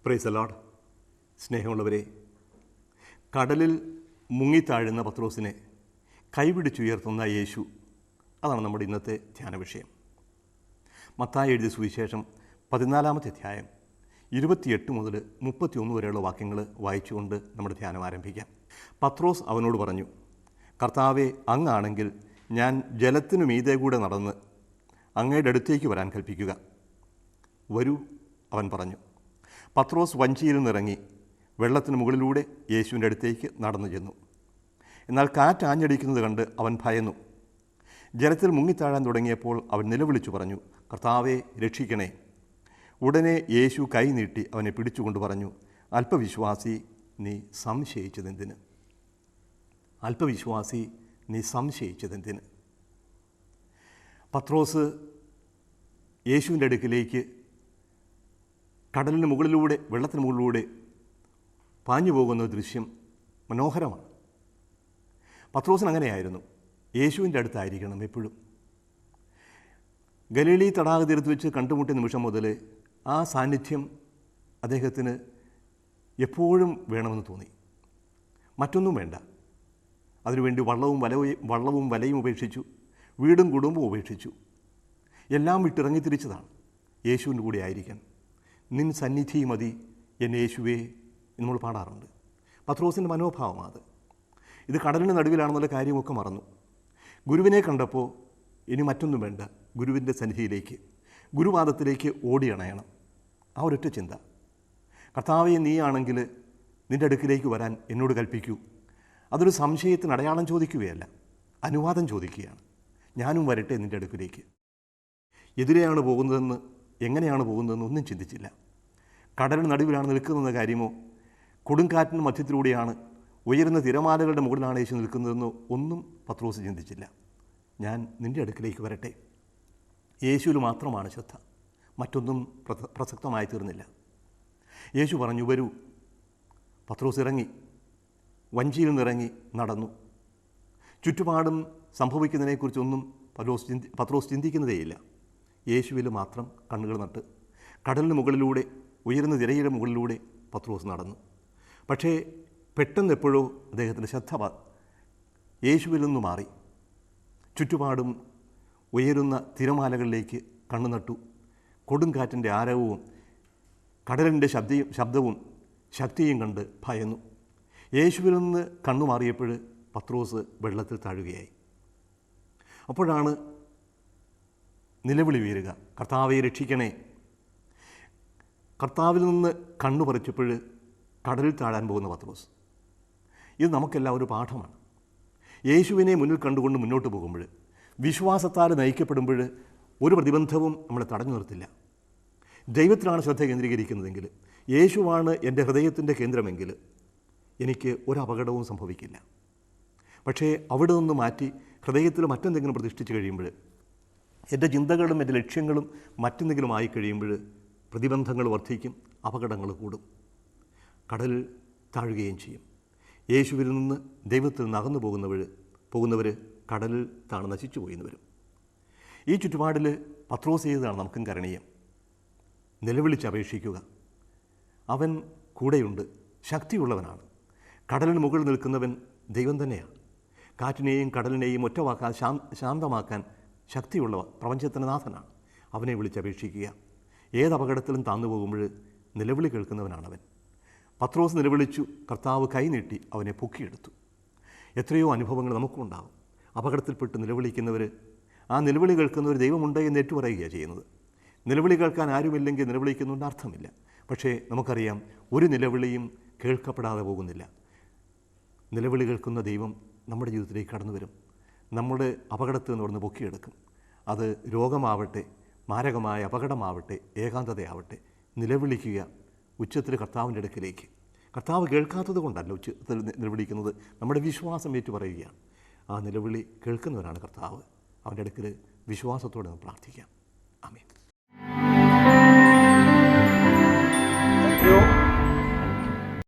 Praise the Lord. സ്നേഹമുള്ളവരെ, കടലിൽ മുങ്ങിത്താഴുന്ന പത്രോസിനെ കൈപിടിച്ചുയർത്തുന്ന യേശു, അതാണ് നമ്മുടെ ഇന്നത്തെ ധ്യാന വിഷയം. മത്തായി എഴുതിയ സുവിശേഷം 14-ാമത്തെ അധ്യായം 28 മുതൽ 31 വരെയുള്ള വാക്യങ്ങൾ വായിച്ചുകൊണ്ട് നമ്മുടെ ധ്യാനം ആരംഭിക്കാം. പത്രോസ് അവനോട് പറഞ്ഞു, കർത്താവെ, അങ്ങാണെങ്കിൽ ഞാൻ ജലത്തിനു മീതെ കൂടെ നടന്ന് അങ്ങയുടെ അടുത്തേക്ക് വരാൻ കൽപ്പിക്കുക. വരൂ, അവൻ പറഞ്ഞു. പത്രോസ് വഞ്ചിയിൽ നിന്നിറങ്ങി വെള്ളത്തിന് മുകളിലൂടെ യേശുവിൻ്റെ അടുത്തേക്ക് നടന്നു ചെന്നു. എന്നാൽ കാറ്റ് ആഞ്ഞടിക്കുന്നത് കണ്ട് അവൻ ഭയന്നു. ജലത്തിൽ മുങ്ങിത്താഴാൻ തുടങ്ങിയപ്പോൾ അവൻ നിലവിളിച്ചു പറഞ്ഞു, കർത്താവെ, രക്ഷിക്കണേ. ഉടനെ യേശു കൈ നീട്ടി അവനെ പിടിച്ചുകൊണ്ട് പറഞ്ഞു, അല്പവിശ്വാസി, നീ സംശയിച്ചതെന്തിന്? അല്പവിശ്വാസി, നീ സംശയിച്ചതെന്തിന്? പത്രോസ് യേശുവിൻ്റെ അടുക്കിലേക്ക് കടലിന് മുകളിലൂടെ, വെള്ളത്തിന് മുകളിലൂടെ പാഞ്ഞു പോകുന്ന ദൃശ്യം മനോഹരമാണ്. പത്രോസിന് അങ്ങനെയായിരുന്നു. യേശുവിൻ്റെ അടുത്തായിരിക്കണം എപ്പോഴും. ഗലീലി തടാക തീരത്ത് വെച്ച് കണ്ടുമുട്ടിയ നിമിഷം മുതൽ ആ സാന്നിധ്യം അദ്ദേഹത്തിന് എപ്പോഴും വേണമെന്ന് തോന്നി. മറ്റൊന്നും വേണ്ട. അതിനുവേണ്ടി വള്ളവും വലയും ഉപേക്ഷിച്ചു, വീടും കുടുംബവും ഉപേക്ഷിച്ചു, എല്ലാം വിട്ടിറങ്ങി തിരിച്ചതാണ് യേശുവിൻ്റെ കൂടെ ആയിരിക്കാൻ. നിൻ സന്നിധി മതി എന്നെ യേശുവേ എന്ന് നമ്മൾ പാടാറുണ്ട്. പത്രോസിൻ്റെ മനോഭാവമാണ് അത്. ഇത് കടലിന് നടുവിലാണെന്നുള്ള കാര്യമൊക്കെ മറന്നു. ഗുരുവിനെ കണ്ടപ്പോൾ ഇനി മറ്റൊന്നും വേണ്ട, ഗുരുവിൻ്റെ സന്നിധിയിലേക്ക്, ഗുരുപാദത്തിലേക്ക് ഓടിയണയണം. ആ ഒരൊറ്റ ചിന്ത. കർത്താവെ, നീയാണെങ്കിൽ നിൻ്റെ അടുക്കിലേക്ക് വരാൻ എന്നോട് കൽപ്പിക്കൂ. അതൊരു സംശയത്തിന് അടയാളം ചോദിക്കുകയല്ല, അനുവാദം ചോദിക്കുകയാണ്. ഞാനും വരട്ടെ നിൻ്റെ അടുക്കിലേക്ക്. എതിരെയാണ് പോകുന്നതെന്ന്, എങ്ങനെയാണ് പോകുന്നതെന്ന് ഒന്നും ചിന്തിച്ചില്ല. കടലിന് നടുവിലാണ് നിൽക്കുന്നതെന്ന കാര്യമോ, കൊടുങ്കാറ്റിന് മധ്യത്തിലൂടെയാണ്, ഉയരുന്ന തിരമാലകളുടെ മുകളിലാണ് യേശു നിൽക്കുന്നതെന്നോ ഒന്നും പത്രോസ് ചിന്തിച്ചില്ല. ഞാൻ നിൻ്റെ അടുക്കിലേക്ക് വരട്ടെ. യേശുവിൽ മാത്രമാണ് ശ്രദ്ധ, മറ്റൊന്നും പ്രസക്തമായി തീർന്നില്ല. യേശു പറഞ്ഞു, വരൂ. പത്രോസ് ഇറങ്ങി, വഞ്ചിയിൽ നിന്നിറങ്ങി നടന്നു. ചുറ്റുപാടും സംഭവിക്കുന്നതിനെക്കുറിച്ചൊന്നും പത്രോസ് ചിന്തിക്കുന്നതേയില്ല. യേശുവിൽ മാത്രം കണ്ണുകൾ നട്ട് കടലിന് മുകളിലൂടെ, ഉയരുന്ന തിരയുടെ മുകളിലൂടെ പത്രോസ് നടന്നു. പക്ഷേ പെട്ടെന്ന് എപ്പോഴോ അദ്ദേഹത്തിൻ്റെ ശ്രദ്ധ യേശുവിൽ നിന്ന് മാറി. ചുറ്റുപാടും ഉയരുന്ന തിരമാലകളിലേക്ക് കണ്ണു നട്ടു. കൊടുങ്കാറ്റിൻ്റെ ആരവവും കടലിൻ്റെ ശബ്ദവും ശക്തിയും കണ്ട് ഭയന്നു. യേശുവിൽ നിന്ന് കണ്ണു മാറിയപ്പോൾ പത്രോസ് വെള്ളത്തിൽ താഴുകയായി. അപ്പോഴാണ് നിലവിളി വീഴുക, കർത്താവെ, രക്ഷിക്കണേ. കർത്താവിൽ നിന്ന് കണ്ണു പറിച്ചപ്പോൾ കടലിൽ താഴാൻ പോകുന്ന പത്രോസ്. ഇത് നമുക്കെല്ലാം ഒരു പാഠമാണ്. യേശുവിനെ മുന്നിൽ കണ്ടുകൊണ്ട് മുന്നോട്ട് പോകുമ്പോൾ, വിശ്വാസത്താൽ നയിക്കപ്പെടുമ്പോൾ ഒരു പ്രതിബന്ധവും നമ്മളെ തടഞ്ഞു നിർത്തില്ല. ദൈവത്തിലാണ് ശ്രദ്ധ കേന്ദ്രീകരിക്കുന്നതെങ്കിൽ, യേശുവാണ് എൻ്റെ ഹൃദയത്തിൻ്റെ കേന്ദ്രമെങ്കിൽ എനിക്ക് ഒരു അപകടവും സംഭവിക്കില്ല. പക്ഷേ അവിടെ നിന്ന് മാറ്റി ഹൃദയത്തിൽ മറ്റെന്തെങ്കിലും പ്രതിഷ്ഠിച്ച് കഴിയുമ്പോൾ, എൻ്റെ ചിന്തകളും എൻ്റെ ലക്ഷ്യങ്ങളും മറ്റെന്തെങ്കിലും ആയിക്കഴിയുമ്പോൾ പ്രതിബന്ധങ്ങൾ വർദ്ധിക്കും, അപകടങ്ങൾ കൂടും, കടൽ താഴുകയും ചെയ്യും. യേശുവിൽ നിന്ന് ദൈവത്തിൽ നിന്ന് അകന്നു പോകുന്നവർ കടലിൽ താണ് നശിച്ചു പോയിന്ന് വരും. ഈ ചുറ്റുപാടിൽ പത്രോസ് ചെയ്തതാണ് നമുക്കും കരണീയം. നിലവിളിച്ചപേക്ഷിക്കുക. അവൻ കൂടെയുണ്ട്, ശക്തിയുള്ളവനാണ്. കടലിന് മുകളിൽ നിൽക്കുന്നവൻ ദൈവം തന്നെയാണ്. കാറ്റിനെയും കടലിനെയും ഒറ്റവാക്കാൻ, ശാന്തമാക്കാൻ ശക്തിയുള്ള പ്രപഞ്ചത്തിൻ്റെ നാഥനാണ്. അവനെ വിളിച്ചപേക്ഷിക്കുക. ഏത് അപകടത്തിലും താന്നു പോകുമ്പോൾ നിലവിളി കേൾക്കുന്നവനാണവൻ. പത്രോസ് നിലവിളിച്ചു, കർത്താവ് കൈനീട്ടി അവനെ പൊക്കിയെടുത്തു. എത്രയോ അനുഭവങ്ങൾ നമുക്കും ഉണ്ടാകും. അപകടത്തിൽപ്പെട്ട് നിലവിളിക്കുന്നവർ, ആ നിലവിളി കേൾക്കുന്നവർ ദൈവമുണ്ട് എന്ന് ഏറ്റുപറയുകയാണ് ചെയ്യുന്നത്. നിലവിളി കേൾക്കാൻ ആരുമില്ലെങ്കിൽ നിലവിളിക്കുന്നുണ്ട് അർത്ഥമില്ല. പക്ഷേ നമുക്കറിയാം, ഒരു നിലവിളിയും കേൾക്കപ്പെടാതെ പോകുന്നില്ല. നിലവിളി കേൾക്കുന്ന ദൈവം നമ്മുടെ ജീവിതത്തിലേക്ക് കടന്നു വരും. നമ്മുടെ അപകടത്തിൽ നിന്ന് പറഞ്ഞ് പൊക്കിയെടുക്കും. അത് രോഗമാവട്ടെ, മാരകമായ അപകടമാവട്ടെ, ഏകാന്തതയാവട്ടെ, നിലവിളിക്കുക ഉച്ചത്തിൽ കർത്താവിൻ്റെ അടുക്കിലേക്ക്. കർത്താവ് കേൾക്കാത്തത് കൊണ്ടല്ല ഉച്ചത്തിൽ നിലവിളിക്കുന്നത്, നമ്മുടെ വിശ്വാസം ഏറ്റു പറയുകയാണ്. ആ നിലവിളി കേൾക്കുന്നവരാണ് കർത്താവ്. അവൻ്റെ അടുക്കൽ വിശ്വാസത്തോടെ പ്രാർത്ഥിക്കാം. ആമേൻ.